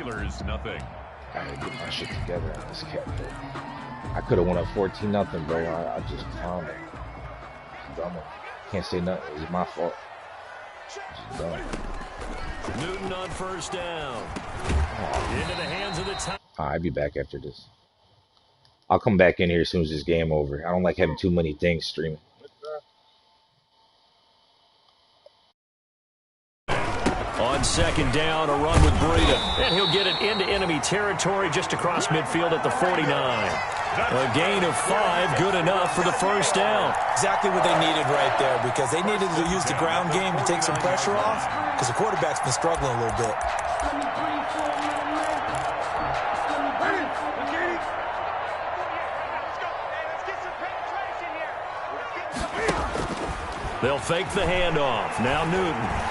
Steelers nothing. I gotta get my shit together on this cat, bro. I could have won up 14-0, bro. I just clowned it. Dumb. Can't say nothing. It's my fault. Just dumb. Newton on first down. Into the hands of the top. I'll be back after this. I'll come back in here as soon as this game over. I don't like having too many things streaming. On second down, a run with Breida. And he'll get it into enemy territory just across midfield at the 49. A gain of 5, good enough for the first down. Exactly what they needed right there, because they needed to use the ground game to take some pressure off, because the quarterback's been struggling a little bit. They'll fake the handoff. Now Newton.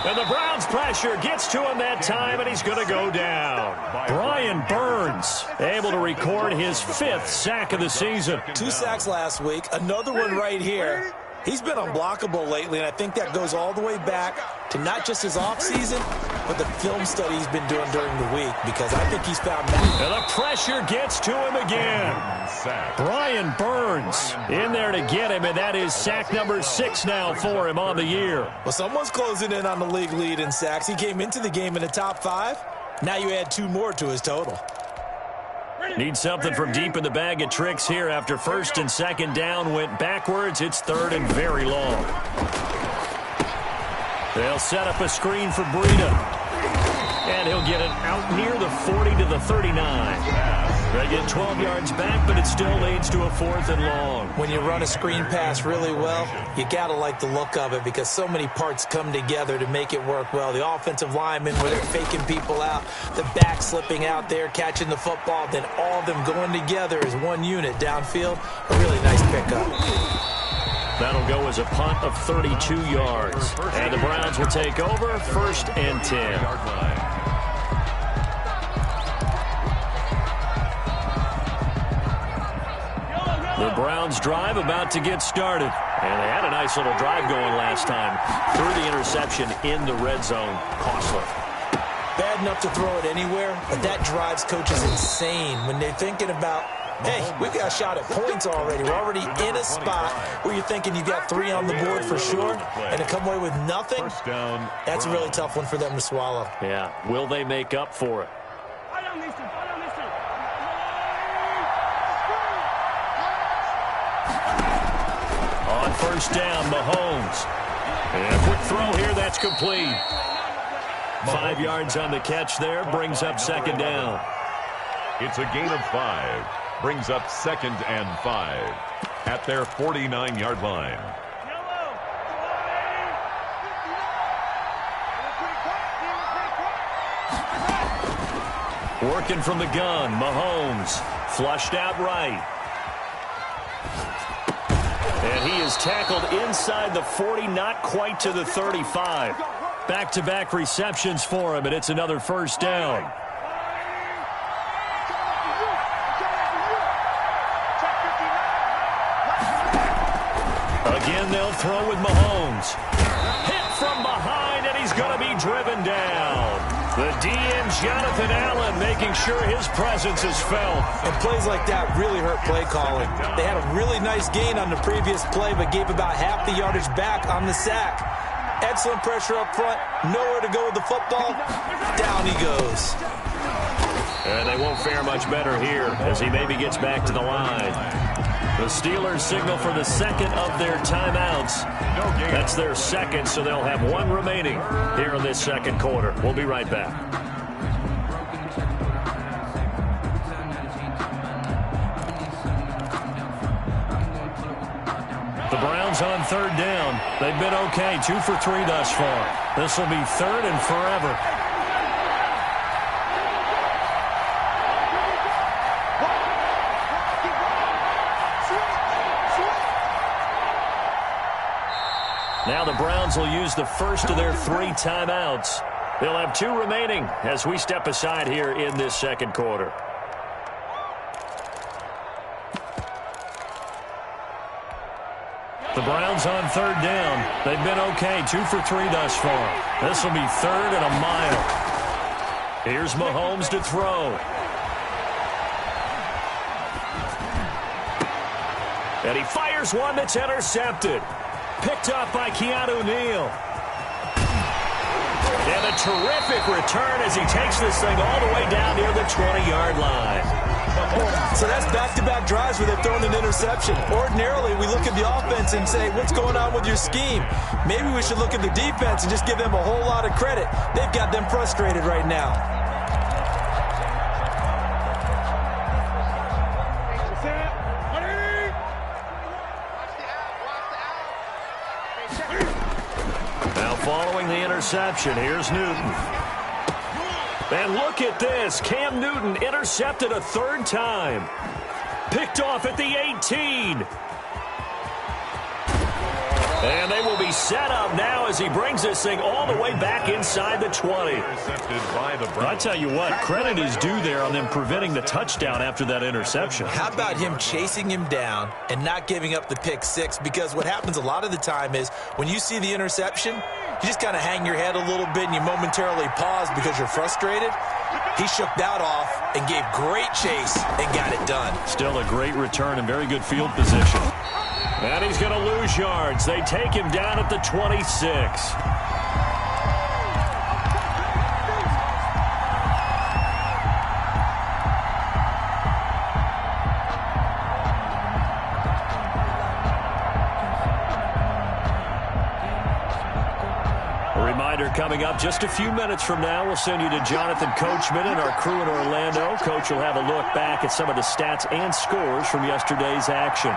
And the Browns pressure gets to him that time, and he's going to go down. Brian Burns able to record his 5th sack of the season. 2 sacks last week, another one right here. He's been unblockable lately, and I think that goes all the way back to not just his offseason, but the film study he's been doing during the week, because I think he's found that. And the pressure gets to him again. Brian Burns in there to get him, and that is sack number 6 now for him on the year. Well, someone's closing in on the league lead in sacks. He came into the game in the top 5. Now you add 2 more to his total. Need something from deep in the bag of tricks here after first and second down went backwards. It's third and very long. They'll set up a screen for Breida. And he'll get it out near the 40 to the 39. They get 12 yards back, but it still leads to a 4th and long. When you run a screen pass really well, you got to like the look of it, because so many parts come together to make it work well. The offensive linemen, where they're faking people out, the back slipping out there, catching the football, then all of them going together as one unit downfield. A really nice pickup. That'll go as a punt of 32 yards. And the Browns will take over 1st and 10. The Browns drive about to get started. And they had a nice little drive going last time. Threw the interception in the red zone. Costly. Bad enough to throw it anywhere, but that drives coaches insane when they're thinking about, hey, we've got a shot at points already. We're already in a spot where you're thinking you've got 3 on the board for sure, and to come away with nothing, that's a really tough one for them to swallow. Yeah, will they make up for it? On first down, Mahomes. And a quick throw here, that's complete. 5 yards on the catch there, brings up second down. It's a gain of 5. Brings up 2nd and 5 at their 49-yard line. Working from the gun, Mahomes. Flushed out right. And he is tackled inside the 40, not quite to the 35. Back-to-back receptions for him, and it's another first down. Again, they'll throw with Mahomes. Hit from behind, and he's going to be driven down. The DN, Jonathan Allen, making sure his presence is felt. And plays like that really hurt play calling. They had a really nice gain on the previous play, but gave about half the yardage back on the sack. Excellent pressure up front. Nowhere to go with the football. Down he goes. And they won't fare much better here as he maybe gets back to the line. The Steelers signal for the second of their timeouts. That's their second, so they'll have 1 remaining here in this second quarter. We'll be right back. The Browns on third down. They've been okay, 2 for 3 thus far. This will be 3rd and forever. Now the Browns will use the first of their 3 timeouts. They'll have 2 remaining as we step aside here in this second quarter. The Browns on third down. They've been okay, 2 for 3 thus far. This will be 3rd and a mile. Here's Mahomes to throw. And he fires one that's intercepted. Picked up by Keanu Neal. And a terrific return as he takes this thing all the way down near the 20-yard line. So that's back-to-back drives where they've thrown an interception. Ordinarily, we look at the offense and say, what's going on with your scheme? Maybe we should look at the defense and just give them a whole lot of credit. They've got them frustrated right now. Now following the interception, here's Newton. And look at this. Cam Newton intercepted a 3rd time. Picked off at the 18. And they will be set up now as he brings this thing all the way back inside the 20. I tell you what, credit is due there on them preventing the touchdown after that interception. How about him chasing him down and not giving up the pick 6? Because what happens a lot of the time is when you see the interception, you just kind of hang your head a little bit and you momentarily pause because you're frustrated. He shook that off and gave great chase and got it done. Still a great return and very good field position. And he's going to lose yards. They take him down at the 26. Coming up just a few minutes from now, we'll send you to Jonathan Coachman and our crew in Orlando. Coach will have a look back at some of the stats and scores from yesterday's action.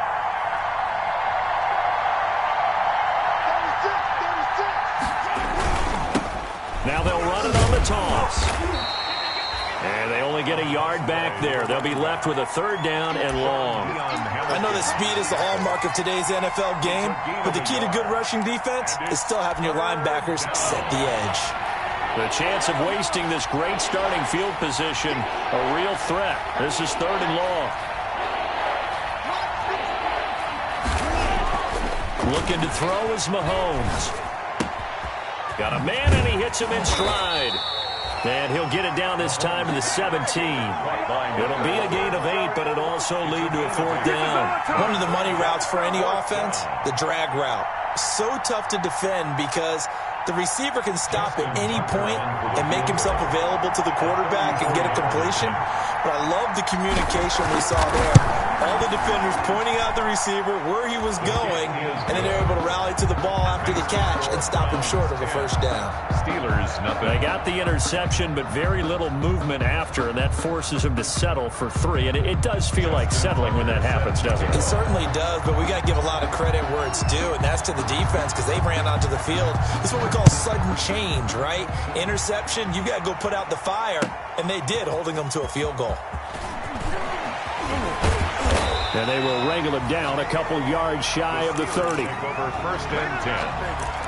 Now they'll run it on the toss. And they only get a yard back there. They'll be left with a 3rd down and long. I know that speed is the hallmark of today's NFL game, but the key to good rushing defense is still having your linebackers set the edge. The chance of wasting this great starting field position, a real threat. This is 3rd and long. Looking to throw is Mahomes. Got a man, and he hits him in stride. And he'll get it down this time to the 17. It'll be a gain of 8, but it'll also lead to a 4th down. One of the money routes for any offense, the drag route. So tough to defend because the receiver can stop at any point and make himself available to the quarterback and get a completion. But I love the communication we saw there. All the defenders pointing out the receiver, where he was going, and then they're able to rally to the ball after the catch and stop him short of a 1st down. Steelers, nothing. They got the interception, but very little movement after, and that forces him to settle for 3. And it does feel like settling when that happens, doesn't it? It certainly does, but we got to give a lot of credit where it's due, and that's to the defense because they ran onto the field. This is what we call sudden change, right? Interception, you got to go put out the fire, and they did, holding them to a field goal. And they will wrangle him down a couple yards shy of the 30. Over 1st and 10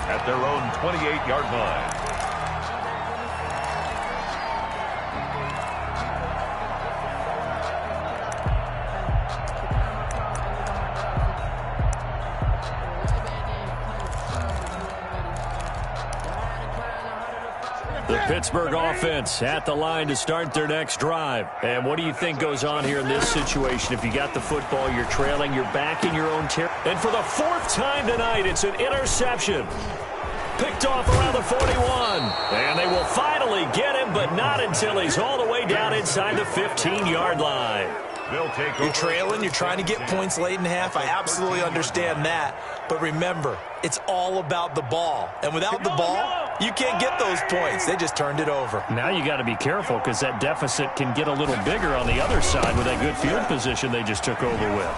at their own 28-yard line. The Pittsburgh offense at the line to start their next drive. And what do you think goes on here in this situation? If you got the football, you're trailing, you're back in your own territory. And for the 4th time tonight, it's an interception. Picked off around the 41. And they will finally get him, but not until he's all the way down inside the 15-yard line. You're trailing, you're trying to get points late in half. I absolutely understand that. But remember, it's all about the ball. And without the ball, you can't get those points. They just turned it over. Now you got to be careful because that deficit can get a little bigger on the other side with that good field position they just took over with.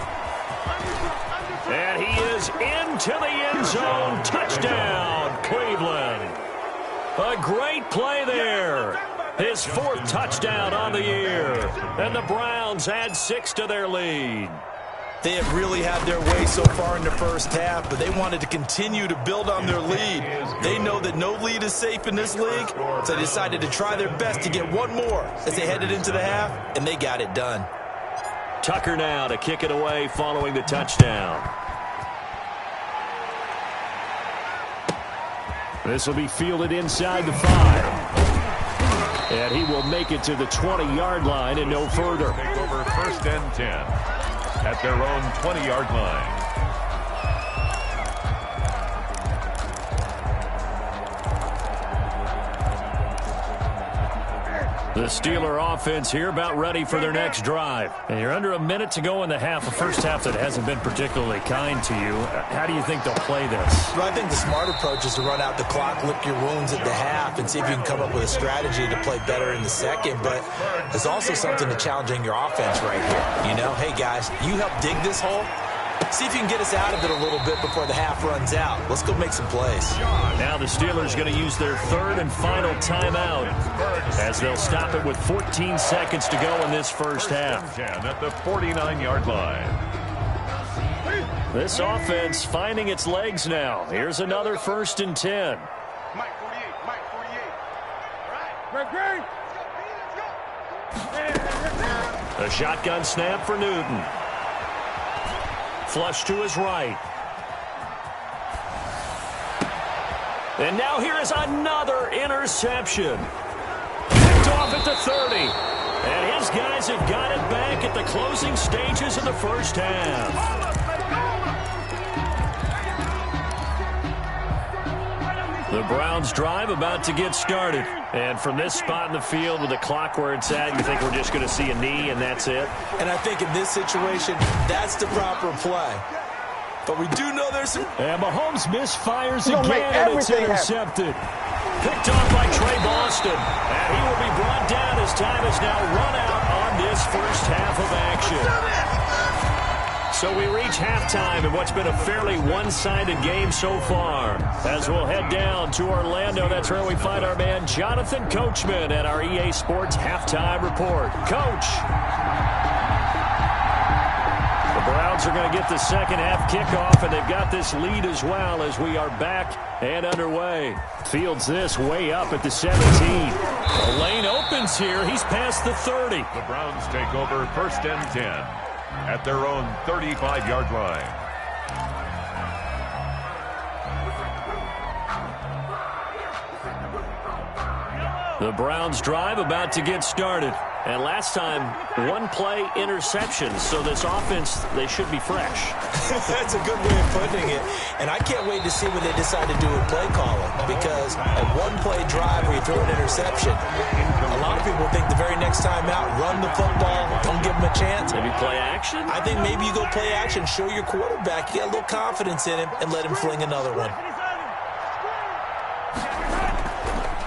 And he is into the end zone. Touchdown, Cleveland. A great play there. His 4th touchdown on the year. And the Browns add 6 to their lead. They have really had their way so far in the first half, but they wanted to continue to build on their lead. They know that no lead is safe in this league, so they decided to try their best to get one more as they headed into the half, and they got it done. Tucker now to kick it away following the touchdown. This will be fielded inside the 5. And he will make it to the 20-yard line and no further. Take over 1st and 10 at their own 20-yard line. The Steeler offense here about ready for their next drive. And you're under a minute to go in the half, a first half that hasn't been particularly kind to you. How do you think they'll play this? Well, I think the smart approach is to run out the clock, lick your wounds at the half, and see if you can come up with a strategy to play better in the second. But there's also something to challenging your offense right here. You know, hey, guys, you help dig this hole. See if you can get us out of it a little bit before the half runs out. Let's go make some plays. Now the Steelers going to use their 3rd and final timeout as they'll stop it with 14 seconds to go in this first half. 10 at the 49-yard line. This offense finding its legs now. Here's another 1st and 10. Mike 48, Mike 48. All right. Let's go. A shotgun snap for Newton. Flush to his right. And now here is another interception. Picked off at the 30. And his guys have got it back at the closing stages of the first half. The Browns drive about to get started. And from this spot in the field with the clock where it's at, you think we're just going to see a knee and that's it? And I think in this situation, that's the proper play. But we do know there's some... And Mahomes misfires again, and it's intercepted. Picked off by Trey Boston. And he will be brought down as time is now run out on this first half of action. So we reach halftime in what's been a fairly one-sided game so far. As we'll head down to Orlando, that's where we find our man Jonathan Coachman at our EA Sports Halftime Report. Coach. The Browns are going to get the second half kickoff, and they've got this lead as well as we are back and underway. Fields this way up at the 17. The lane opens here. He's past the 30. The Browns take over 1st and 10 at their own 35-yard line. The Browns drive about to get started. And last time, one-play interceptions. So this offense, they should be fresh. That's a good way of putting it. And I can't wait to see what they decide to do with play calling. Because a one-play drive where you throw an interception, a lot of people think the very next time out, run the football, don't give them a chance. Maybe play action? I think maybe you go play action, show your quarterback, you get a little confidence in him, and let him fling another one.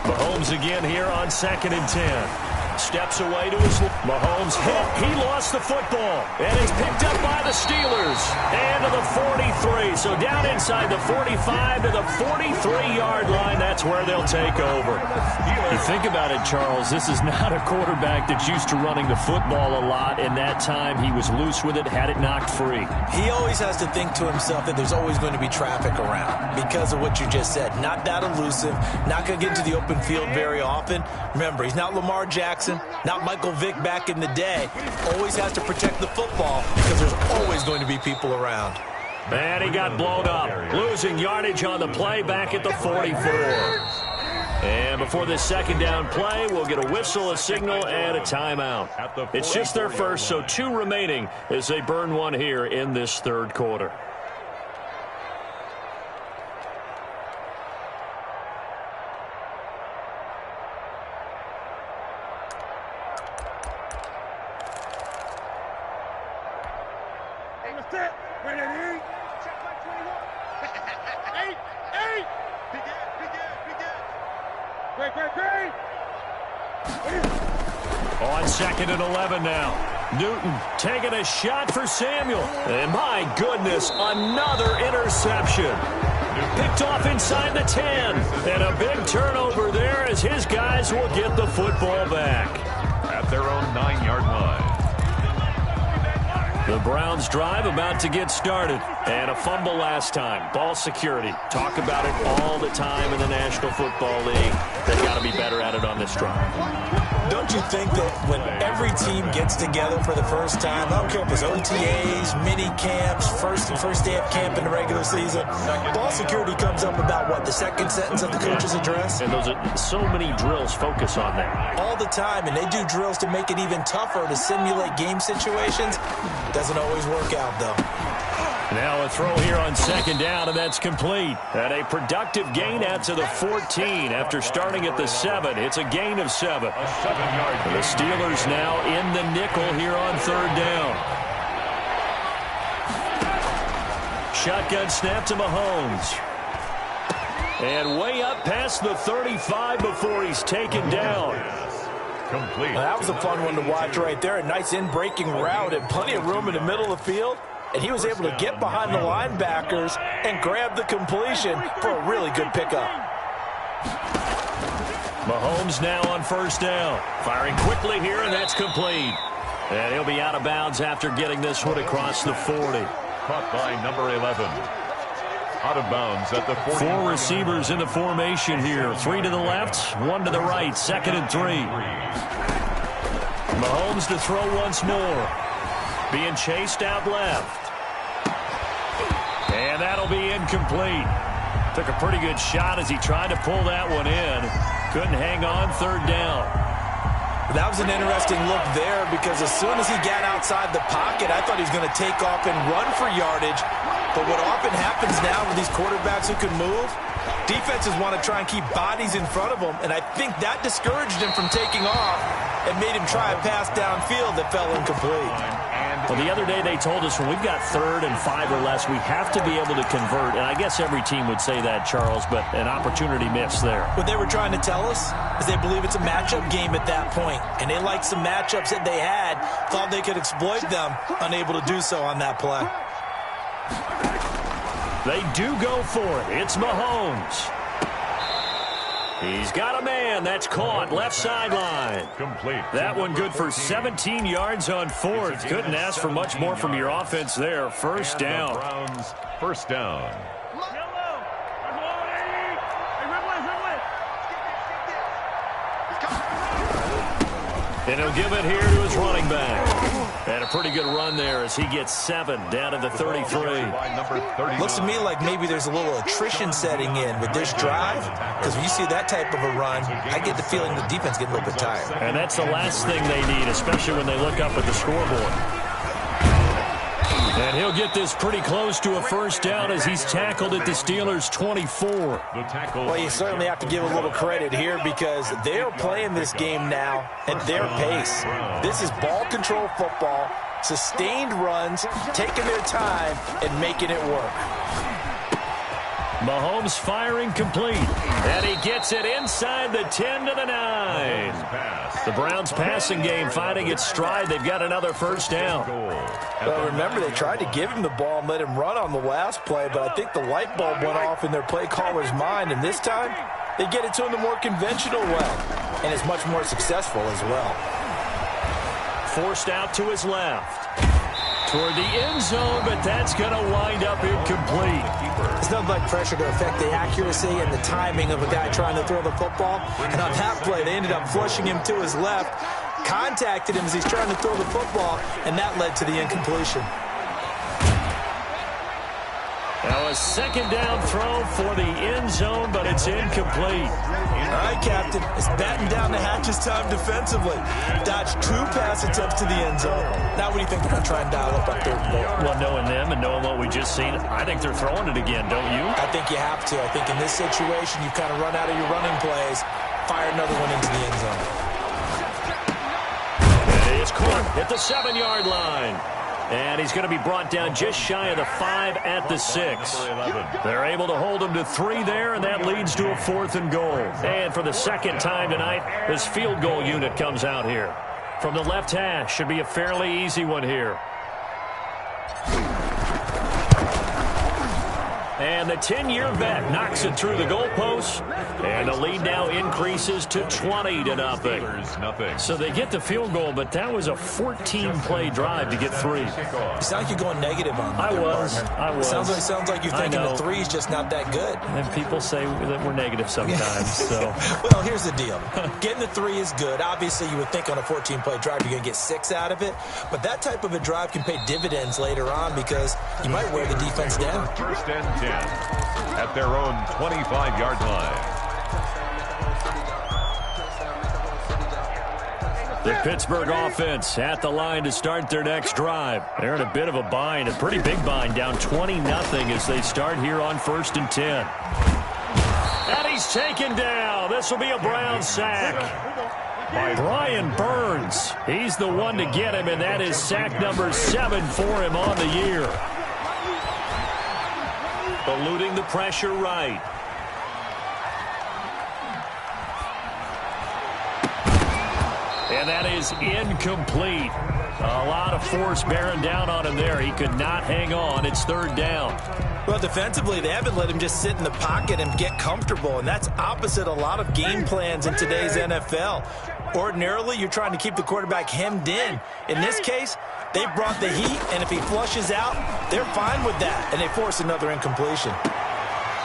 Mahomes again here on 2nd and 10. Steps away to his... Mahomes hit. He lost the football. And it's picked up by the Steelers. And to the 43. So down inside the 45 to the 43-yard line. That's where they'll take over. You think about it, Charles. This is not a quarterback that's used to running the football a lot. And that time he was loose with it, had it knocked free. He always has to think to himself that there's always going to be traffic around because of what you just said. Not that elusive. Not going to get into the open field very often. Remember, he's not Lamar Jackson, not Michael Vick back in the day. Always has to protect the football because there's always going to be people around. And he got blown up, losing yardage on the play back at the 44. And before this second down play, we'll get a whistle, a signal, and a timeout. It's just their first, so 2 remaining as they burn one here in this third quarter. On 2nd and 11 now. Newton taking a shot for Samuel. And my goodness, another interception. Picked off inside the 10. And a big turnover there as his guys will get the football back. At their own 9-yard line. The Browns drive about to get started. And a fumble last time. Ball security. Talk about it all the time in the National Football League. They've got to be better at it on this drive. Don't you think that when every team gets together for the first time, I don't care if it's OTAs, mini camps, first day of camp in the regular season, ball security comes up about, what, the second sentence of the coach's address? And those are so many drills focus on that. All the time, and they do drills to make it even tougher to simulate game situations. Doesn't always work out, though. Now a throw here on second down, and that's complete. And a productive gain out to the 14 after starting at the 7. It's a gain of 7. The Steelers now in the nickel here on third down. Shotgun snap to Mahomes. And way up past the 35 before he's taken down. Complete. Well, that was a fun one to watch right there. A nice in-breaking route and plenty of room in the middle of the field. And he was able to get behind the linebackers and grab the completion for a really good pickup. Mahomes now on first down. Firing quickly here, and that's complete. And he'll be out of bounds after getting this one across the 40. Caught by number 11. Out of bounds at the 40. 4 receivers in the formation here. 3 to the left, 1 to the right. 2nd and 3. Mahomes to throw once more. Being chased out left. And that'll be incomplete. Took a pretty good shot as he tried to pull that one in. Couldn't hang on third down. That was an interesting look there because as soon as he got outside the pocket, I thought he was going to take off and run for yardage. But what often happens now with these quarterbacks who can move, defenses want to try and keep bodies in front of them, and I think that discouraged him from taking off and made him try a pass downfield that fell incomplete. Well, the other day they told us when we've got 3rd and 5 or less, we have to be able to convert. And I guess every team would say that, Charles, but an opportunity missed there. What they were trying to tell us is they believe it's a matchup game at that point. And they liked some matchups that they had, thought they could exploit them, unable to do so on that play. They do go for it. It's Mahomes. He's got a man. That's caught. Left sideline. Complete. That one good for 17 yards on 4th. Couldn't ask for much more from your offense there. First down. Browns, first down. And he'll give it here to his running back. And a pretty good run there as he gets 7 down to the 33. Looks to me like maybe there's a little attrition setting in with this drive, because when you see that type of a run, I get the feeling the defense getting a little bit tired. And that's the last thing they need, especially when they look up at the scoreboard. And he'll get this pretty close to a first down as he's tackled at the Steelers' 24. Well, you certainly have to give a little credit here because they're playing this game now at their pace. This is ball control football, sustained runs, taking their time and making it work. Mahomes firing complete. And he gets it inside the 10 to the 9. The Browns passing game finding its stride. They've got another first down. Well, remember, they tried to give him the ball and let him run on the last play, but I think the light bulb went off in their play caller's mind, and this time they get it to him the more conventional way, and it's much more successful as well. Forced out to his left. Toward the end zone, but that's going to wind up incomplete. It's nothing like pressure to affect the accuracy and the timing of a guy trying to throw the football. And on that play, they ended up flushing him to his left, contacted him as he's trying to throw the football, and that led to the incompletion. Now a second down throw for the end zone, but it's incomplete. All right, Captain. It's batting down the hatches time defensively. Dodged 2 pass attempts to the end zone. Now what do you think they're going to try and dial up on 3rd and 4? Well, knowing them and knowing what we just seen, I think they're throwing it again, don't you? I think you have to. I think in this situation, you kind of run out of your running plays, fire another one into the end zone. And it's caught at the 7-yard line. And he's going to be brought down just shy of the 5 at the 6. They're able to hold him to 3 there, and that leads to a 4th and goal. And for the second time tonight, this field goal unit comes out here. From the left hash, should be a fairly easy one here. And the 10-year vet knocks it through the goalpost. And the lead now increases to 20-0. So they get the field goal, but that was a 14-play drive to get 3. You sound like you're going negative on that. I was. Sounds like you're thinking the 3 is just not that good. And people say that we're negative sometimes. So. Well, here's the deal. Getting the 3 is good. Obviously, you would think on a 14-play drive you're going to get 6 out of it. But that type of a drive can pay dividends later on because you might wear the defense down. First and 10 at their own 25-yard line. The Pittsburgh offense at the line to start their next drive. They're in a bit of a bind, a pretty big bind, down 20-0 as they start here on 1st and 10. And he's taken down. This will be a Brown sack. By Brian Burns. He's the one to get him, and that is sack number 7 for him on the year. Eluding the pressure right. And that is incomplete. A lot of force bearing down on him there. He could not hang on. It's 3rd down. Well, defensively, they haven't let him just sit in the pocket and get comfortable, and that's opposite a lot of game plans in today's NFL. Ordinarily, you're trying to keep the quarterback hemmed in. In this case, they brought the heat, and if he flushes out, they're fine with that, and they force another incompletion.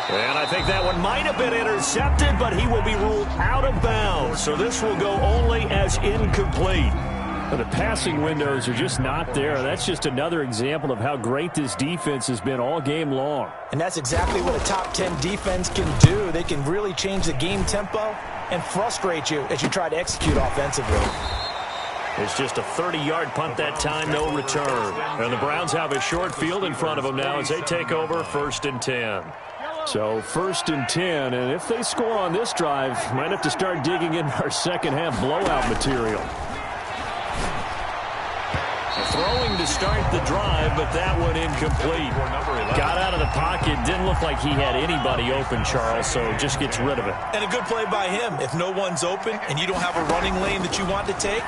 And I think that one might have been intercepted, but he will be ruled out of bounds. So this will go only as incomplete. But the passing windows are just not there. That's just another example of how great this defense has been all game long. And that's exactly what a top 10 defense can do. They can really change the game tempo and frustrate you as you try to execute offensively. It's just a 30-yard punt that time, no return. And the Browns have a short field in front of them now as they take over 1st and 10. So 1st and 10, and if they score on this drive, might have to start digging in our second-half blowout material. Throwing to start the drive, but that one incomplete. Got out of the pocket, didn't look like he had anybody open, Charles, so just gets rid of it. And a good play by him. If no one's open and you don't have a running lane that you want to take,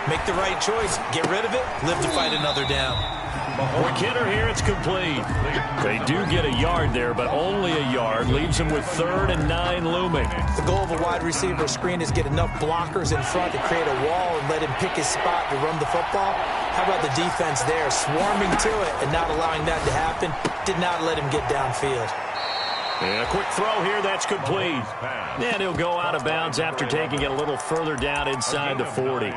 make the right choice. Get rid of it, live to fight another down. For Kidder here, it's complete. They do get a yard there, but only a yard. Leaves them with 3rd and 9 looming. The goal of a wide receiver screen is get enough blockers in front to create a wall and let him pick his spot to run the football. How about the defense there, swarming to it and not allowing that to happen? Did not let him get downfield. And a quick throw here, that's complete. And he'll go out of bounds after taking it a little further down inside the 40.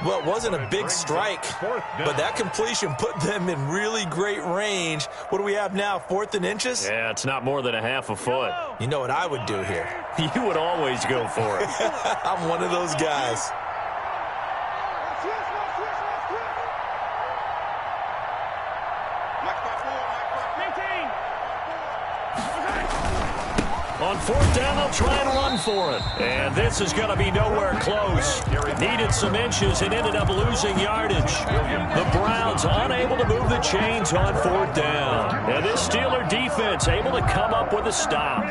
Well, it wasn't a big strike, but that completion put them in really great range. What do we have now, 4th and inches? Yeah, it's not more than a half a foot. You know what I would do here? You would always go for it. I'm one of those guys. On 4th down, they'll try and run for it. And this is going to be nowhere close. Needed some inches and ended up losing yardage. The Browns unable to move the chains on 4th down. And this Steeler defense able to come up with a stop.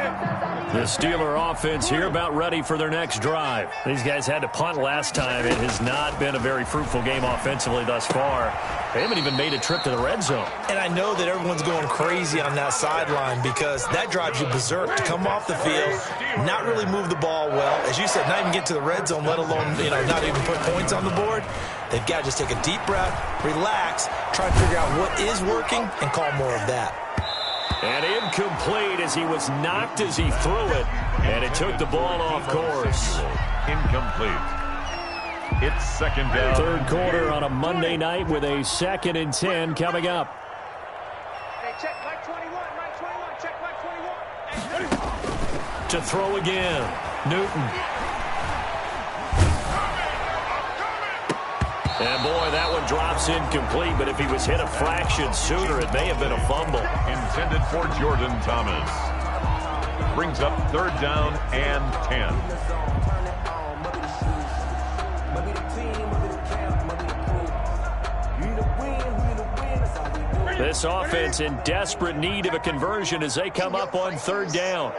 The Steeler offense here about ready for their next drive. These guys had to punt last time. It has not been a very fruitful game offensively thus far. They haven't even made a trip to the red zone. And I know that everyone's going crazy on that sideline because that drives you berserk to come off the field, not really move the ball well. As you said, not even get to the red zone, let alone, not even put points on the board. They've got to just take a deep breath, relax, try to figure out what is working, and call more of that. And incomplete as he was knocked as he threw it, and it took the ball off course. Incomplete. It's 2nd down. 3rd quarter on a Monday night with a 2nd and 10 coming up. Hey, check Mike 21, Mike 21, check Mike 21. To throw again, Newton. And boy, that one drops incomplete, but if he was hit a fraction sooner, it may have been a fumble. Intended for Jordan Thomas. Brings up 3rd down and 10. This offense in desperate need of a conversion as they come up on 3rd down.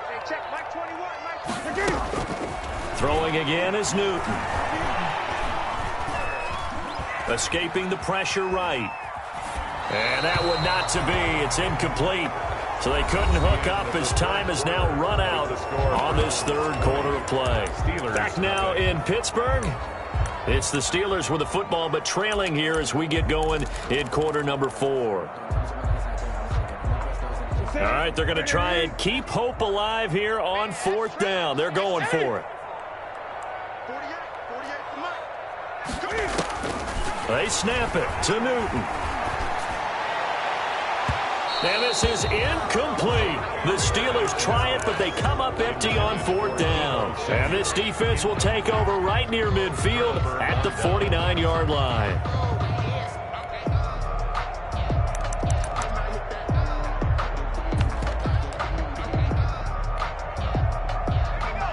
Hey, check Mike 21, Mike 22. Throwing again is Newton. Escaping the pressure right. And that would not to be. It's incomplete. So they couldn't hook up as time is now run out on this third quarter of play. Back now in Pittsburgh. It's the Steelers with the football, but trailing here as we get going in quarter number 4. All right, they're going to try and keep hope alive here on 4th down. They're going for it. They snap it to Newton. And this is incomplete. The Steelers try it, but they come up empty on 4th down. And this defense will take over right near midfield at the 49-yard line.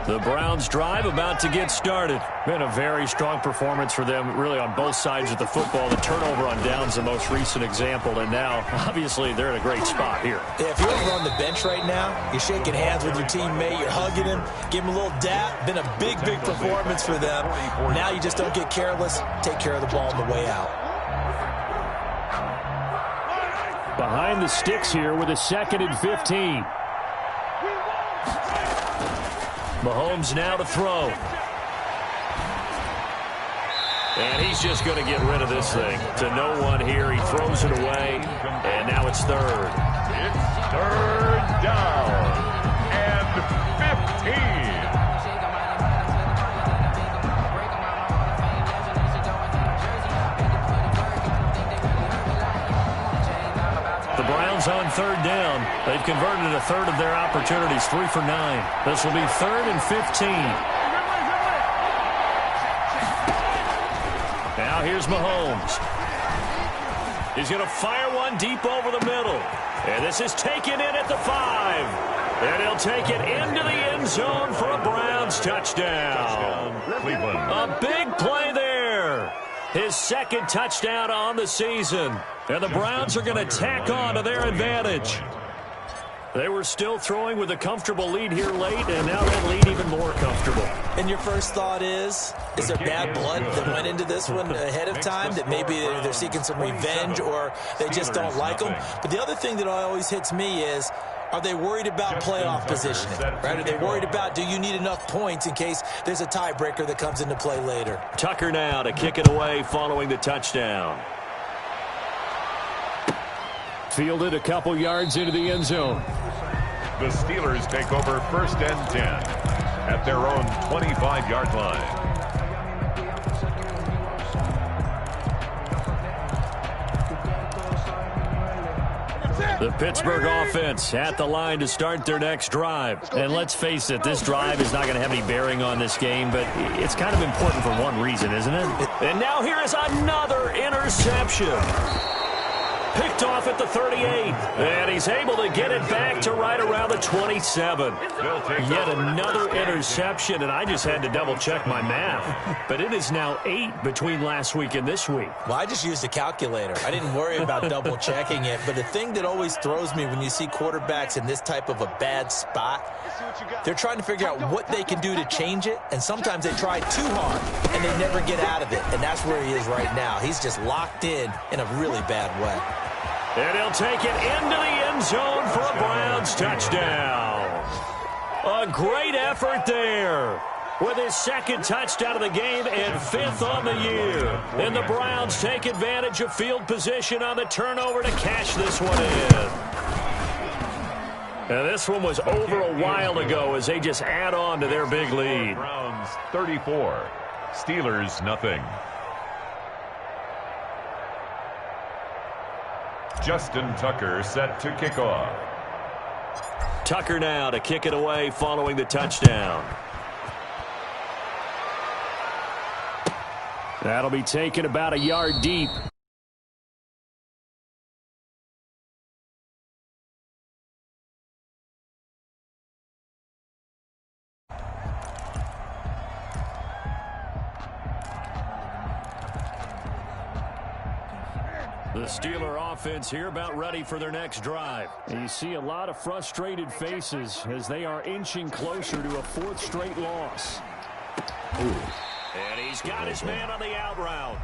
The Browns drive about to get started. Been a very strong performance for them, really on both sides of the football. The turnover on downs the most recent example, and now, obviously, they're in a great spot here. Yeah, if you're over on the bench right now, you're shaking hands with your teammate, you're hugging him, give him a little dap. Been a big, big performance for them. Now you just don't get careless. Take care of the ball on the way out. Behind the sticks here with a 2nd and 15. Mahomes now to throw. And he's just going to get rid of this thing to no one here. He throws it away, and now it's 3rd. It's 3rd down and 15. The Browns on 3rd down. They've converted a third of their opportunities, 3 for 9. This will be 3rd and 15. Now here's Mahomes. He's going to fire one deep over the middle. And this is taken in at the 5. And he'll take it into the end zone for a Browns touchdown. Cleveland. A big play there. His 2nd touchdown on the season. And the Browns are going to tack on to their advantage. They were still throwing with a comfortable lead here late, and now that lead even more comfortable. And your first thought is there bad blood that went into this one ahead of time, that maybe they're seeking some revenge or they just don't like them? But the other thing that always hits me is, are they worried about playoff positioning? Right? Are they worried about, do you need enough points in case there's a tiebreaker that comes into play later? Tucker now to kick it away following the touchdown. Fielded a couple yards into the end zone. The Steelers take over 1st and 10 at their own 25-yard line. The Pittsburgh offense at the line to start their next drive. And let's face it, this drive is not going to have any bearing on this game, but it's kind of important for one reason, isn't it? And now here is another interception. Picked off at the 38, and he's able to get it back to right around the 27. Yet another interception, and I just had to double-check my math. But it is now 8 between last week and this week. Well, I just used a calculator. I didn't worry about double-checking it. But the thing that always throws me when you see quarterbacks in this type of a bad spot, they're trying to figure out what they can do to change it, and sometimes they try too hard, and they never get out of it. And that's where he is right now. He's just locked in a really bad way. And he'll take it into the end zone for a Browns touchdown. A great effort there with his 2nd touchdown of the game and 5th on the year. And the Browns take advantage of field position on the turnover to cash this one in. And this one was over a while ago as they just add on to their big lead. Browns 34, Steelers nothing. Justin Tucker set to kick off. Tucker now to kick it away following the touchdown. That'll be taken about a yard deep. The Steeler offense here about ready for their next drive. And you see a lot of frustrated faces as they are inching closer to a 4th straight loss. Ooh. And he's got his man on the out route.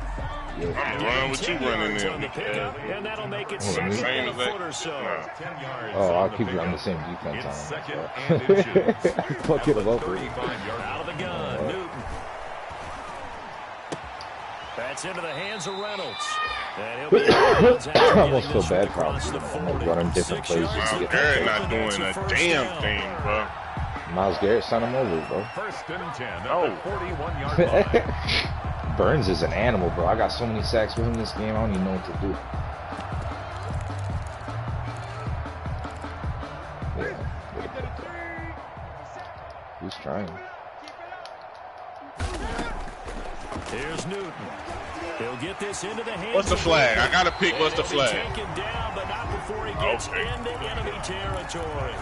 I'm gonna run with you running there. And that'll make it second and a foot or so. Oh, I'll keep you on the same defense on him. Fuck it up. Out of the gun, Newton. That's into the hands of Reynolds. And he'll be I almost feel bad for him. I'm running different plays. Garrett not doing a damn thing, bro. Myles Garrett, sent him over, bro. First and 10. Oh. 41-yard line. Burns is an animal, bro. I got so many sacks with him this game, I don't even know what to do. Yeah. He's trying. Here's Newton. He'll get this into the hands. What's the flag? I gotta pick. What's the flag? Taken down, but not before he gets into enemy territory.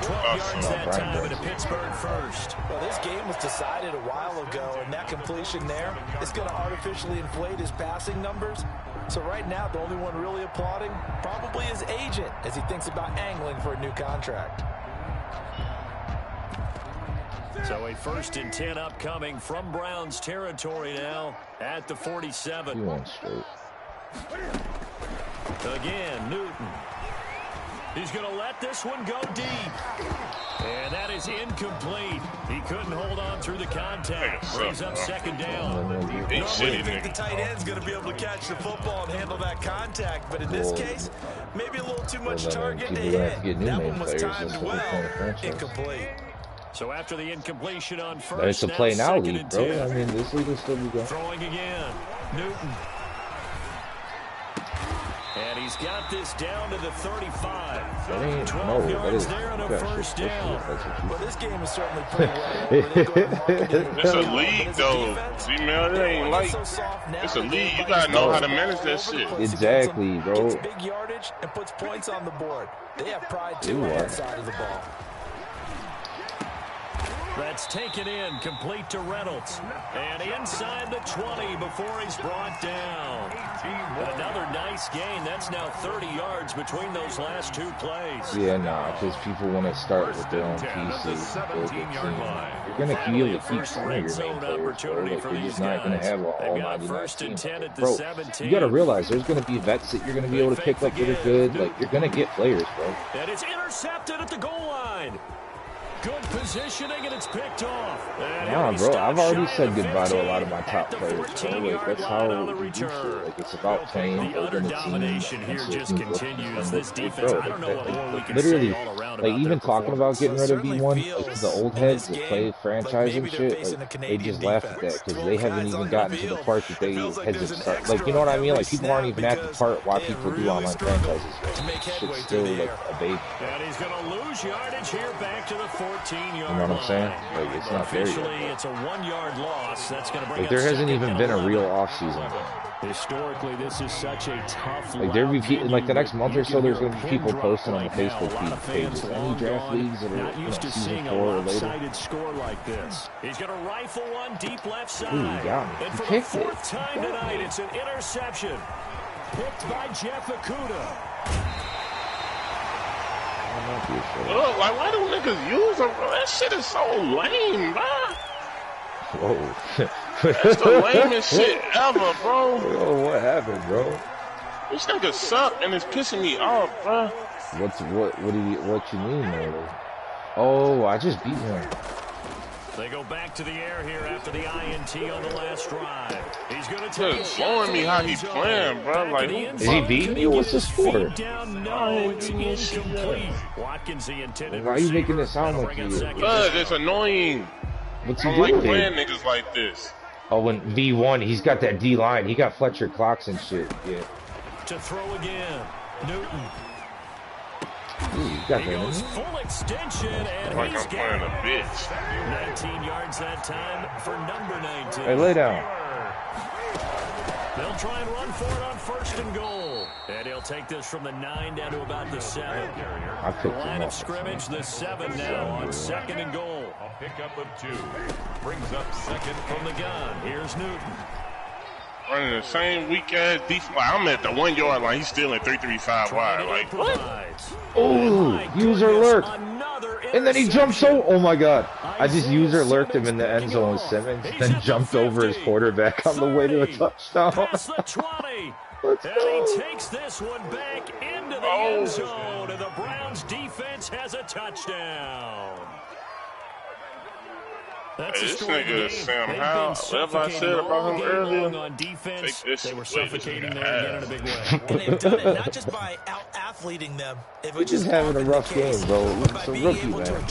12 yards that time into Pittsburgh first. Well, this game was decided a while ago, and that completion there is going to artificially inflate his passing numbers. So right now, the only one really applauding probably his agent as he thinks about angling for a new contract. So a 1st and 10 upcoming from Browns territory now at the 47. He went straight. Again, Newton. He's going to let this one go deep. And that is incomplete. He couldn't hold on through the contact. Brings up second down. Big shitty I think the nigga. tight end's going to be able to catch the football and handle that contact. But in this case, maybe a little too much target to hit. That one was timed well. Incomplete. So after the incompletion on first, But it's a play now second league, and bro. 10. I mean, this league will still be going. Throwing again. Newton. And he's got this down to the 35. 12 yards there on a first down. Well, this game is certainly pretty well. It's a league, though. Female, it ain't like. It's a league. You gotta know how to manage that shit. Exactly, bro. Gets big yardage and puts points on the board. They have pride, too, on that side of the ball. That's taken in, complete to Reynolds. And inside the 20 before he's brought down. Another nice gain. That's now 30 yards between those last two plays. Yeah, nah, because people want to start with their own pieces. You're going to be able to keep some of your main players, bro. Like, you're just not going to have all 99 teams. Bro, you got to realize there's going to be vets that you're going to be able to pick up that are good. Like, you're going to get players, bro. And it's intercepted at the goal line. Good positioning, and it's picked off. Nah, bro, I've already said goodbye to a lot of my top players, bro. Like, that's how we do shit. Like, it's about playing, building a team. Here just continues. This defense, I don't know what more we can literally, say all around like, about even their talking about getting rid of performance. V1, like, the old heads that play franchise and shit, like, they just laugh at that because they haven't even gotten to the part that they had to start. Like, you know what I mean? Like, people aren't even at the part why people do online franchises. Shit's still, like, a baby. And he's going to lose yardage here back to the 14-yard You know what I'm saying? Like, it's not there yet. Officially, it's a 1-yard loss. That's going to bring Like, there hasn't even been a real offseason. Historically, this is such a tough. Like, there be like the next month or so, there's going to be people posting on the Facebook pages. Any draft leagues that are, you know, season 4 or later. Score like this. He's going to rifle one deep left side. Ooh, you got me. And You for the picked it. 4th time tonight, it's an interception. Picked by Jeff Okudah. Look, like, why do niggas use them, bro? That shit is so lame, bro. Whoa. That's the lamest shit ever, bro. Oh, what happened, bro? These niggas suck, and it's pissing me off, bro. What you mean, man? Oh, I just beat him. They go back to the air here after the INT on the last drive. He's going to take Just showing me how he playing, bro. Like, Is he beating you? What's the score? No, it's incomplete. Watkins, the intended Why are you making it sound like you? Cause it's annoying. What's he I don't like doing? playing niggas like this. Oh, when V1, he's got that D line. He got Fletcher Cox and shit. Yeah. To throw again. Newton. Ooh, you got He that. goes Didn't full extension, and Like he's I'm playing a got bitch. 19 yards that time for number 19. Hey, lay down. They'll try and run for it on 1st and goal. And he'll take this from the 9 down to about the 7. I The picked line him of up. scrimmage, the 7 now on 2nd and goal. A pickup of 2. Brings up 2nd From the gun, here's Newton. Running the same weak-ass defense. Like, I'm at the 1-yard line. He's still at 3-3-5 wide. Like, what? Oh, user alert. Another And then he jumped oh my god. I just user lurked him in the end zone with Simmons, then jumped over his quarterback on the way to a touchdown. Let's go. And he takes this one back into the end zone, and the Browns defense has a touchdown. That's this nigga Sam Howell, whatever I said about him earlier, on defense, take this they were suffocating there again in a big way. And they've done it not just by out-athleting them. He's just having a rough game, bro. It's a rookie, man.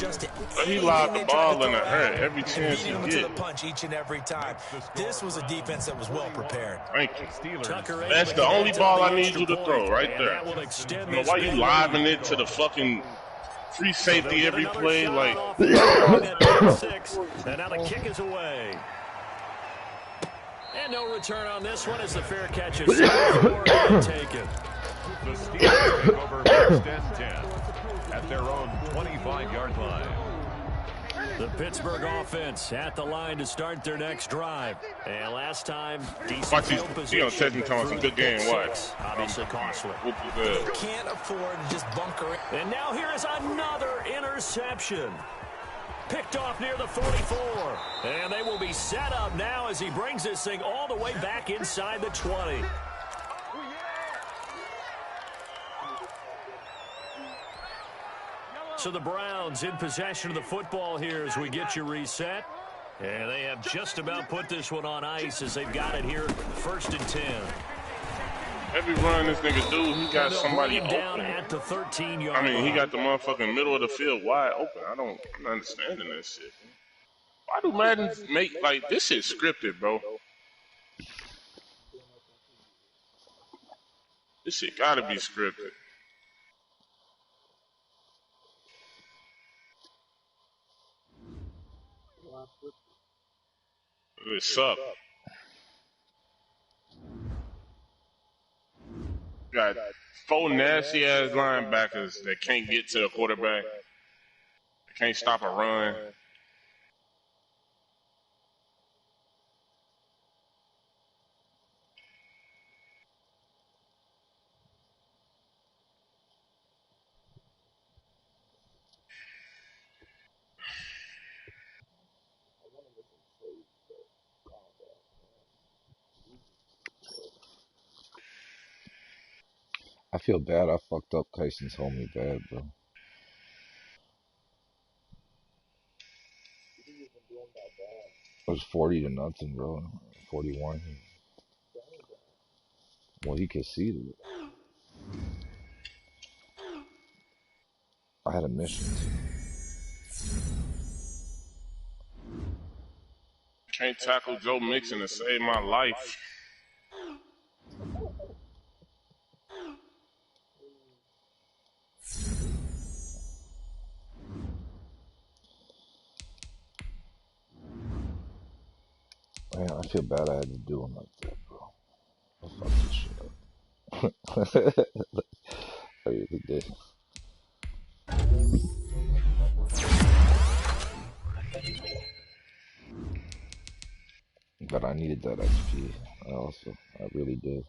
But he lobbed the ball in the air every chance he get. Punch each and every time. This was a defense that was well prepared. Thank you. That's the only ball I need you to throw right there. You know, why you lobbing it to the fucking free safety every play? Like, and now the kick is away. And no return on this one as the fair catch is taken. The Steelers take over first and 10 at their own 25-yard line. The Pittsburgh offense at the line to start their next drive. And last time, decent field position. He gonna some good game. What? Obviously costly. Can't afford to just bunker it. And now here is another interception. Picked off near the 44. And they will be set up now as he brings this thing all the way back inside the 20. So the Browns in possession of the football here as we get you reset. And they have just about put this one on ice as they've got it here first and 10. Every run this nigga do, he got somebody down open. At the 13-yard I mean, he got the motherfucking middle of the field wide open. I'm not understanding this shit. Why do Madden make, like, this shit scripted, bro? This shit gotta be scripted. It's up. Got 4 nasty-ass linebackers that can't get to the quarterback. They can't stop a run. I feel bad. I fucked up Tyson's homie bad, bro. It was 40-0, bro. 41. Well, he conceded it. I had a mission. Can't tackle Joe Mixon to save my life. Man, I feel bad I had to do him like that, bro. I fucked this shit up. I really did. But I needed that XP. I really did.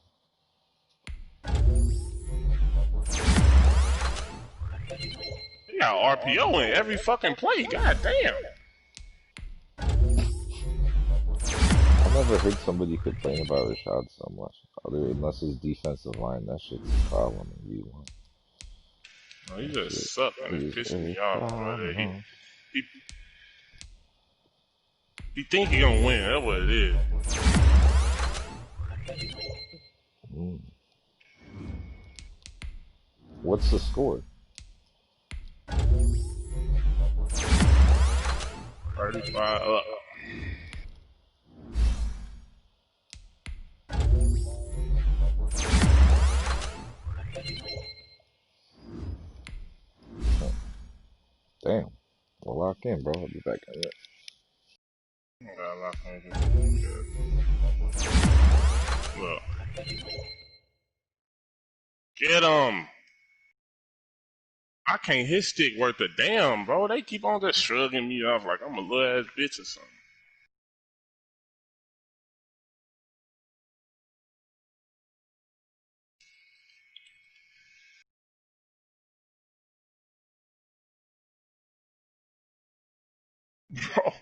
You got RPO in every fucking play. God damn. I never heard somebody complain about Rashad so much. Unless his defensive line, that shit's a problem in V1. No, he just sucked and it's pissing me off, bro. He think he gonna win. That's what it is. What's the score? 35 up. Damn. Well, lock in, bro. I'll be back in it. Look. Get him. I can't hit stick worth a damn, bro. They keep on just shrugging me off like I'm a little ass bitch or something. Bro,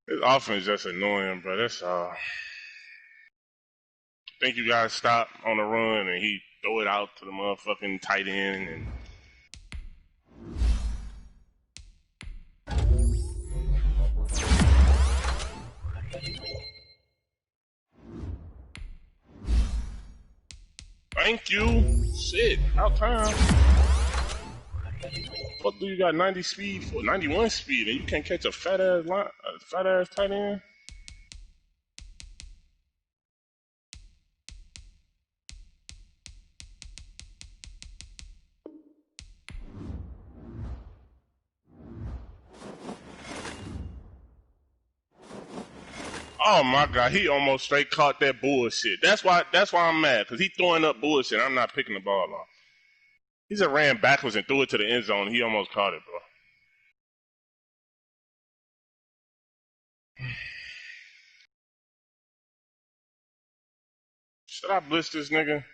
his offense just annoying, bro. That's I think you gotta stop on the run and he throw it out to the motherfucking tight end and. Thank you. Shit, out time. What do you got 90 speed for? 91 speed, and you can't catch a fat ass tight end? Oh my God, he almost straight caught that bullshit. That's why I'm mad, because he throwing up bullshit. I'm not picking the ball off. He just ran backwards and threw it to the end zone. He almost caught it, bro. Should I blitz this nigga?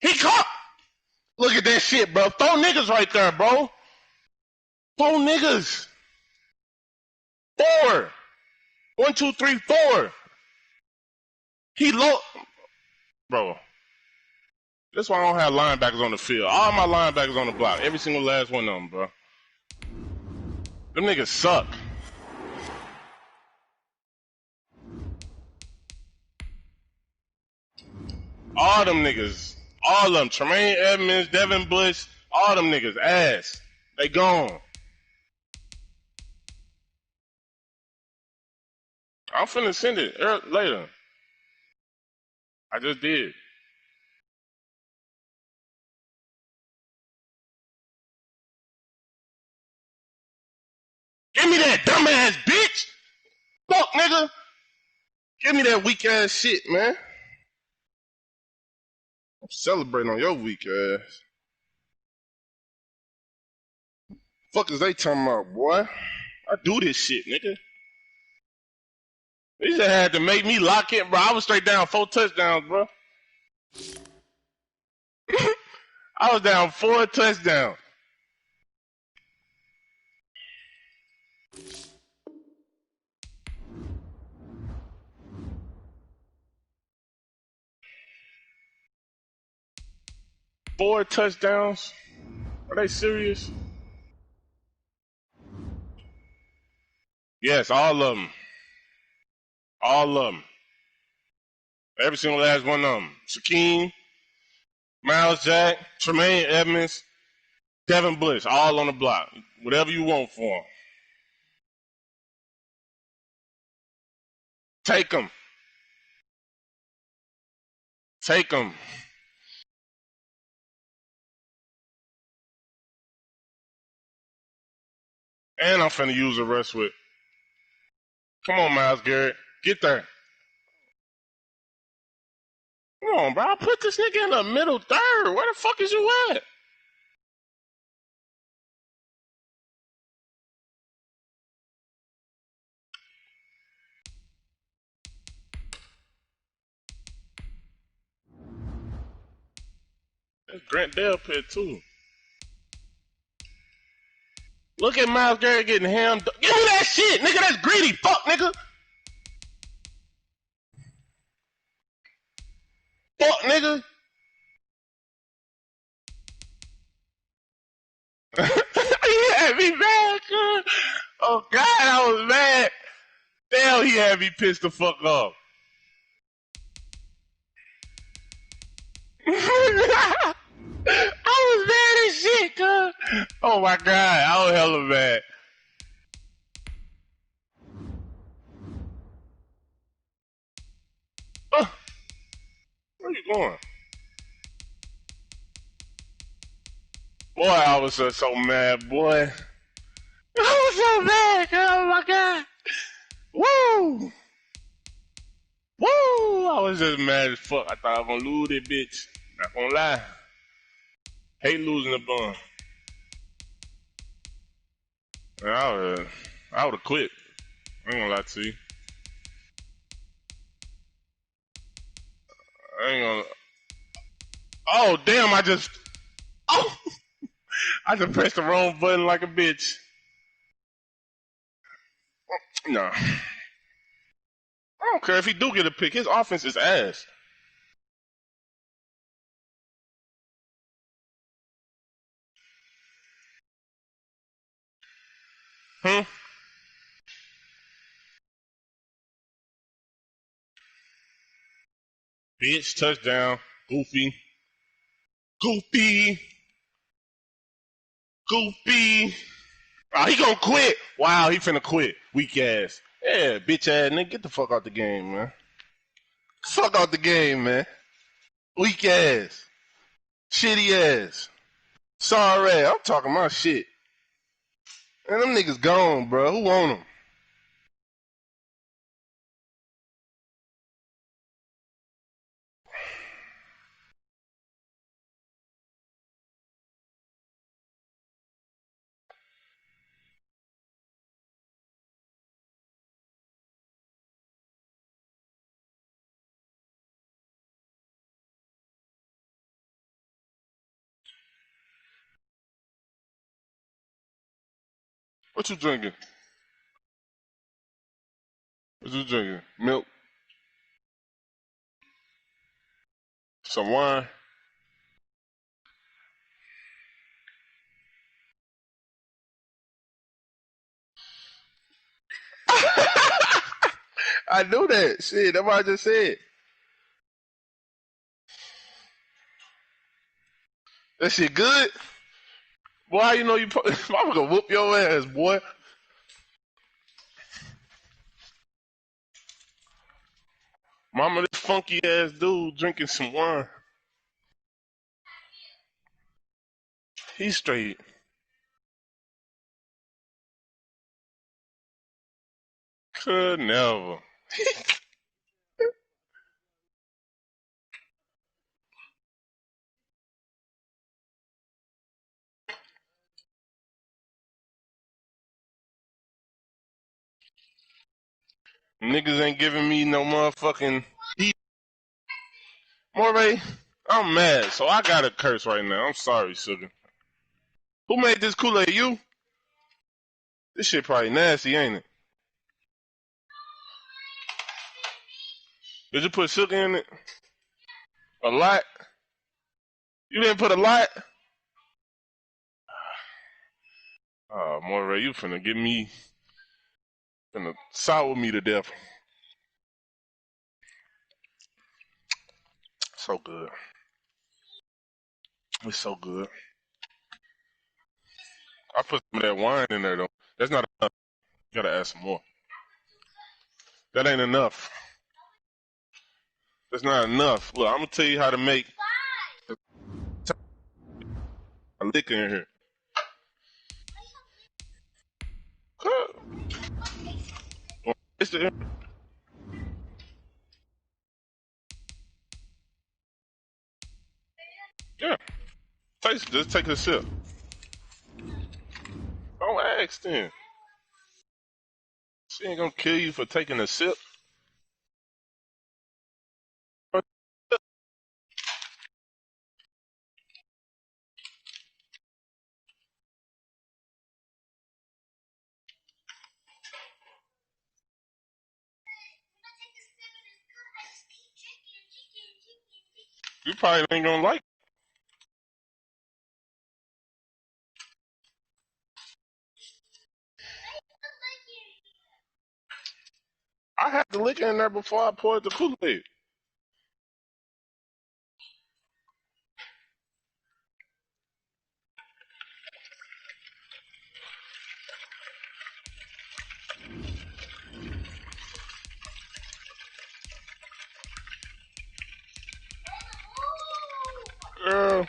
He caught! Look at that shit, bro. 4 niggas right there, bro. 4 niggas. 4. 1, 2, 3, 4. He low. Bro. That's why I don't have linebackers on the field. All my linebackers on the block. Every single last one of them, bro. Them niggas suck. All them niggas. All of them. Tremaine Edmonds, Devin Bush, all them niggas. Ass. They gone. I'm finna send it later. I just did. Give me that dumbass bitch! Fuck, nigga! Give me that weak ass shit, man. I'm celebrating on your weak ass. Fuck is they talking about, boy? I do this shit, nigga. They just had to make me lock in, bro. I was straight down 4 touchdowns, bro. I was down 4 touchdowns. Four touchdowns? Are they serious? Yes, all of them. All of them. Every single last one of them. Shaquem, Miles Jack, Tremaine Edmonds, Devin Bush, all on the block. Whatever you want for them. Take them. Take them. And I'm finna use the rest with. Come on, Myles Garrett. Get there. Come on, bro. I put this nigga in the middle third. Where the fuck is you at? That's Grant Delpit, too. Look at Myles Garrett getting hammed. Give me that shit, nigga. That's greedy. Fuck, nigga. Fuck, nigga. He had me mad, cuz. Oh, God, I was mad. Damn, he had me pissed the fuck off. I was mad as shit, cuz. Oh, my God. I was hella mad. Where you going? Boy, I was so mad, boy. I was so mad. Oh, my God. Woo! Woo! I was just mad as fuck. I thought I was going to lose that bitch. Not going to lie. Hate losing the bun. I would have quit. I ain't gonna lie to you. I ain't gonna. Oh damn! I just pressed the wrong button like a bitch. No, I don't care if he do get a pick. His offense is ass. Bitch, touchdown. Goofy. Goofy. Goofy. Oh, he gonna quit. Wow, he finna quit. Weak ass. Yeah, bitch ass nigga. Get the fuck out the game, man. Fuck out the game, man. Weak ass. Shitty ass. Sorry, I'm talking my shit. And them niggas gone, bro. Who want them? What you drinking? What you drinking? Milk? Some wine? I knew that. Shit, that's what I just said. That shit good? Boy, how you know you... I'm gonna whoop your ass, boy. Mama, this funky ass dude drinking some wine. He's straight. Could never. Niggas ain't giving me no motherfucking... Moray, I'm mad, so I gotta curse right now. I'm sorry, sugar. Who made this Kool-Aid? You? This shit probably nasty, ain't it? Did you put sugar in it? A lot? You didn't put a lot? Oh, Moray, you finna get me... Finna sour me to death. So good. It's so good. I put some of that wine in there, though. That's not enough. You gotta add some more. That ain't enough. That's not enough. Look, I'm gonna tell you how to make a liquor in here. It's the... Yeah. Taste it. Just take a sip. Don't ask then. She ain't gonna kill you for taking a sip. You probably ain't gonna like it. I had the liquor in there before I poured the Kool-Aid. Girl.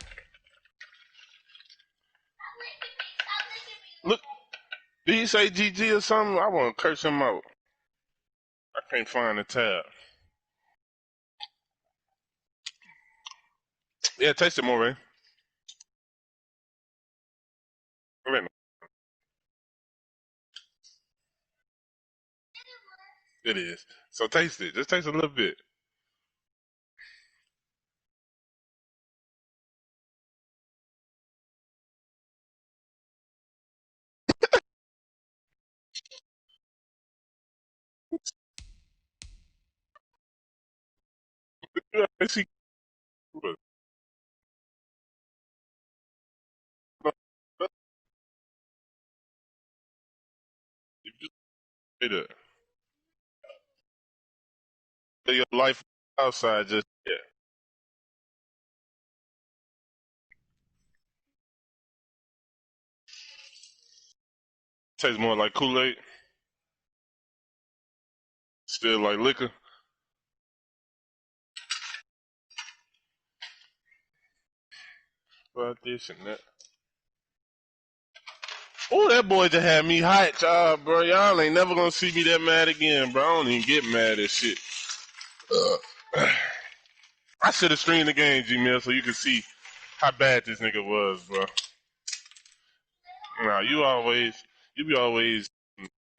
Look, did he say GG or something? I want to curse him out. I can't find the tab. Yeah, taste it more, man. Wait a minute. It is. So taste it. Just taste a little bit. Yeah, see, you just say that. Your life outside just yeah. Tastes more like Kool-Aid. Still like liquor. About this and that. Oh, that boy just had me hyped, bro. Y'all ain't never gonna see me that mad again, bro. I don't even get mad at shit. I should have streamed the game, G-Mill, so you can see how bad this nigga was, bro. Nah, you be always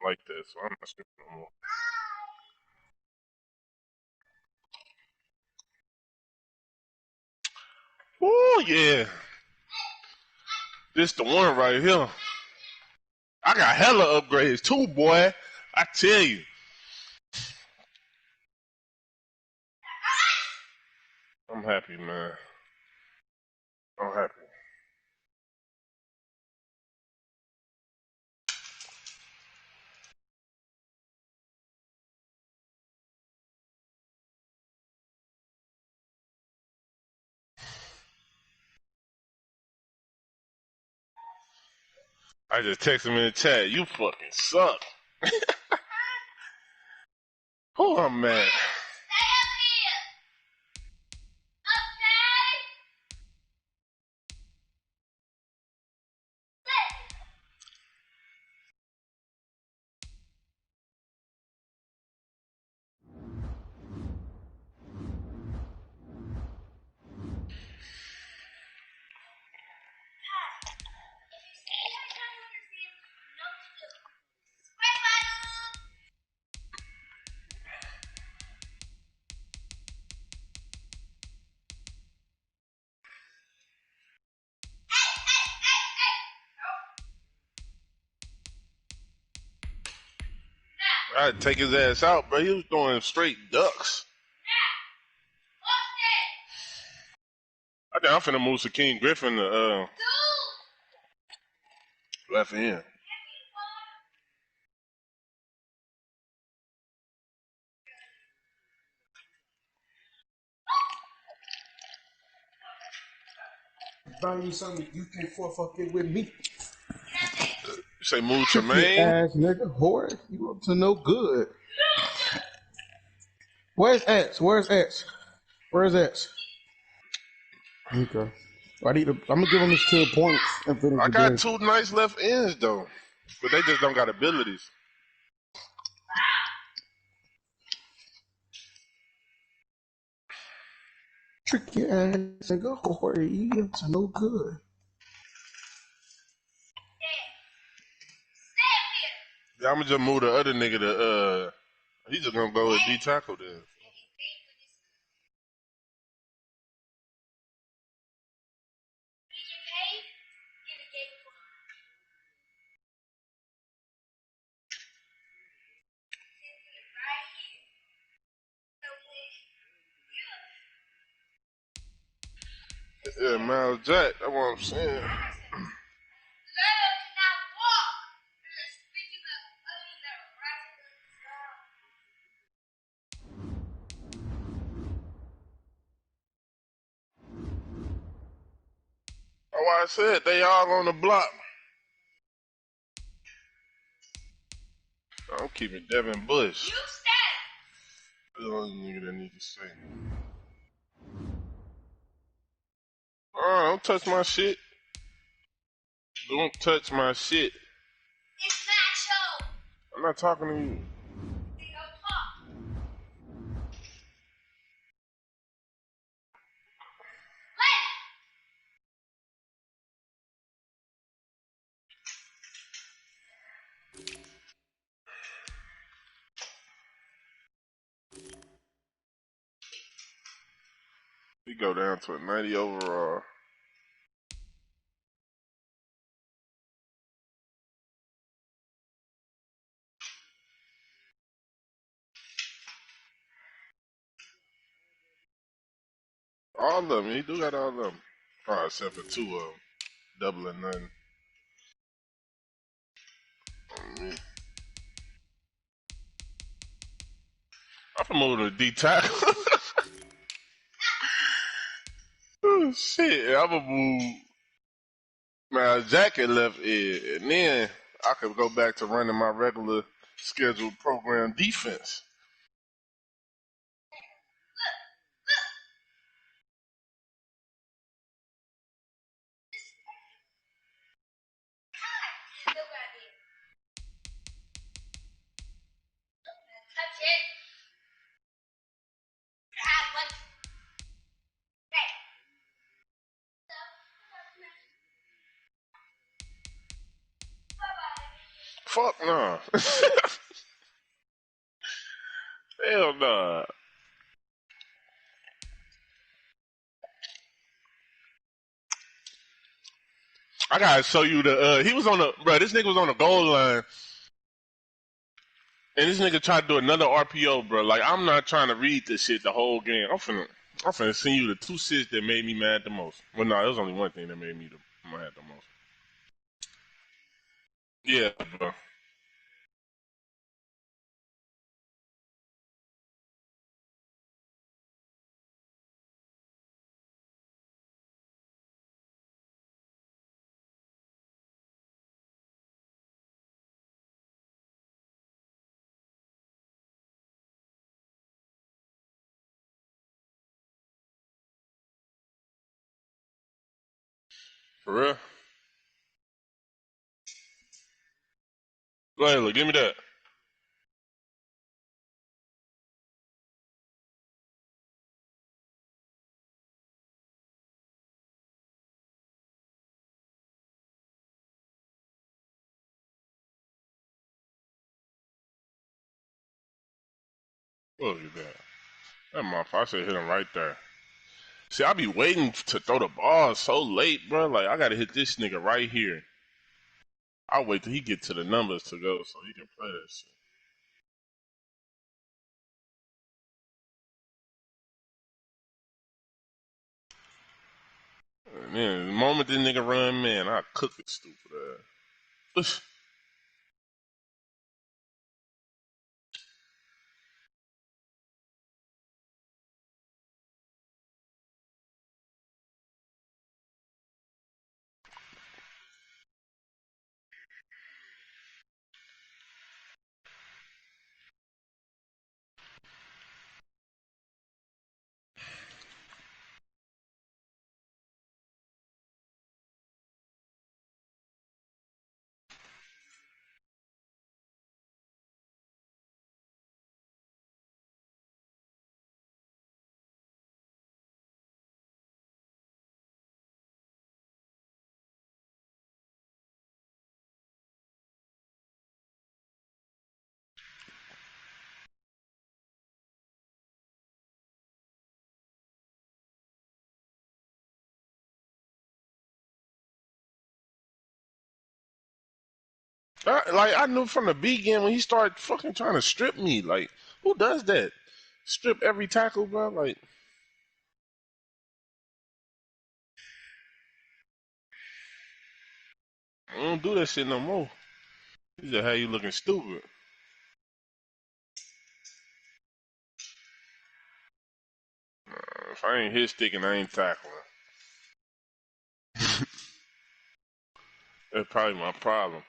like this, so I'm not streaming no more. Oh, yeah. This the one right here. I got hella upgrades too, boy. I tell you. I'm happy, man. I'm happy. I just text him in the chat. You fucking suck. Oh, I'm mad. I'd take his ass out, bro. He was throwing straight ducks. I think I'm finna move to King Griffin to left end. Find you something you can fuck it with me. You say move to Tricky Maine? ass nigga, whore. You up to no good. Where's X? Where's X? Where's X? Okay. I'm gonna give him his 2 points and finish I the got game. 2 nice left ends though, but they just don't got abilities. Tricky ass nigga, whore. You up to no good. Yeah, I'm gonna just move the other nigga to he's just gonna go with D Taco then. Yeah, Miles Jack, that's what I'm saying. That's why I said they all on the block. I'm keeping Devin Bush. That's the only nigga that need to say. Don't touch my shit. Don't touch my shit. It's Macho. I'm not talking to you. He go down to a 90 overall. All of them. He do got all of them. Oh, except for 2 of them. Double and nothing. I'm from over to D-tackle. Oh, shit. I'm going to move. Man, Jack had left it. And then I could go back to running my regular scheduled program defense. Fuck no. Hell nah. I gotta show you the. He was on the. Bro, this nigga was on the goal line. And this nigga tried to do another RPO, bro. Like, I'm not trying to read this shit the whole game. I'm finna send you the 2 shits that made me mad the most. Well, no, there was only one thing that made me mad the most. Yeah, bro. For real? Go ahead, look. Give me that. Look at that. That motherfucker, I should hit him right there. See, I be waiting to throw the ball so late, bro. Like, I gotta hit this nigga right here. I'll wait till he get to the numbers to go so he can play that shit. And then the moment this nigga run, man, I cook it, stupid ass. I knew from the beginning when he started fucking trying to strip me. Like, who does that? Strip every tackle, bro. Like, I don't do that shit no more. He just had you looking stupid. If I ain't hit sticking, I ain't tackling. That's probably my problem.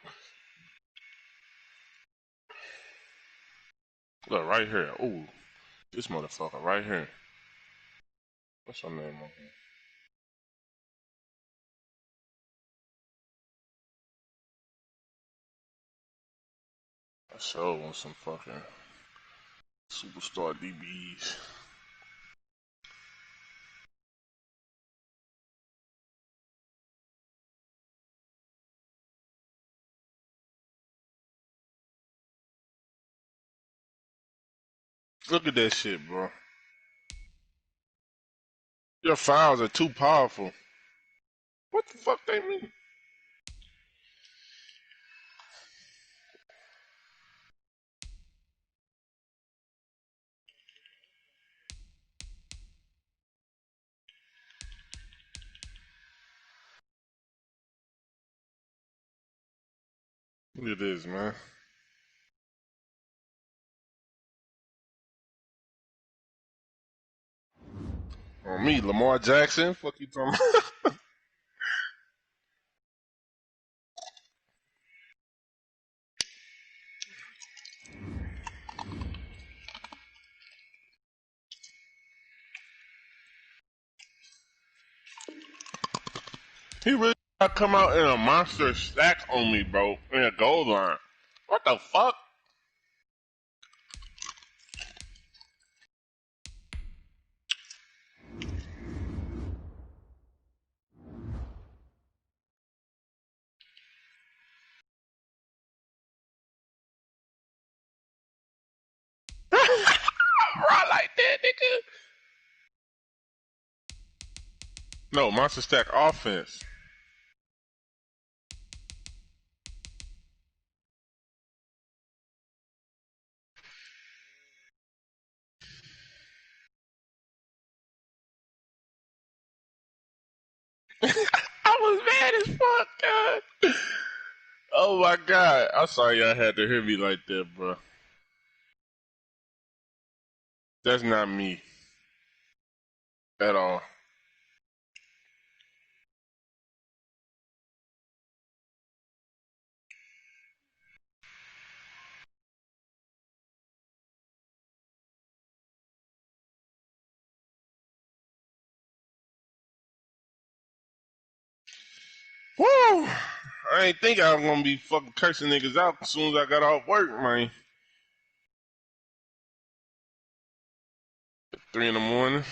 Look, right here. Ooh, this motherfucker right here. What's her name on here? I sure want some fucking superstar DBs. Look at that shit, bro. Your fouls are too powerful. What the fuck they mean? Look at this, man. On me, Lamar Jackson. Fuck you talking about? He really got to come out in a monster stack on me, bro, in a goal line. What the fuck? Right like that, nigga. No, monster stack offense. I was mad as fuck, God. Oh my God. I'm sorry y'all had to hear me like that, bro. That's not me. At all. Woo! I ain't think I was gonna be fucking cursing niggas out as soon as I got off work, man. 3 in the morning.